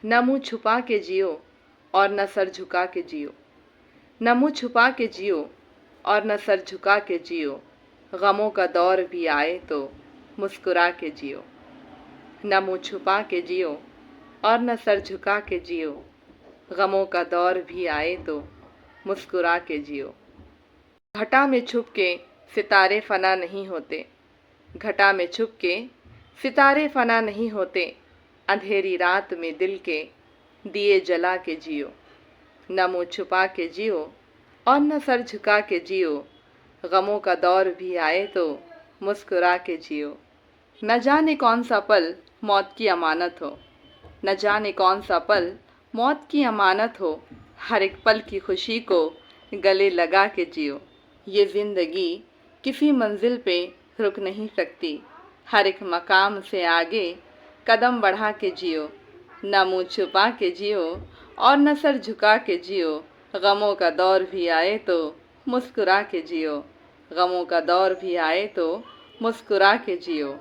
न मुँह छुपा के जियो और न सर झुका के जियो। न मुँह छुपा के जियो और न सर झुका के जियो। गमों का दौर भी आए तो मुस्कुरा के जियो। न मुँह छुपा के जियो और न सर झुका के जियो। गमों का दौर भी आए तो मुस्कुरा के जियो। घटा में छुप के सितारे फना नहीं होते। घटा में छुप के सितारे फना नहीं होते। अंधेरी रात में दिल के दिए जला के जियो। न मुँह छुपा के जियो और न सर झुका के जियो। गमों का दौर भी आए तो मुस्कुरा के जियो। न जाने कौन सा पल मौत की अमानत हो। न जाने कौन सा पल मौत की अमानत हो। हर एक पल की खुशी को गले लगा के जियो। ये ज़िंदगी किसी मंजिल पे रुक नहीं सकती। हर एक मकाम से आगे कदम बढ़ा के जियो। न मुँह छुपा के जियो और न सर झुका के जियो। गमों का दौर भी आए तो मुस्कुरा के जियो। गमों का दौर भी आए तो मुस्कुरा के जियो।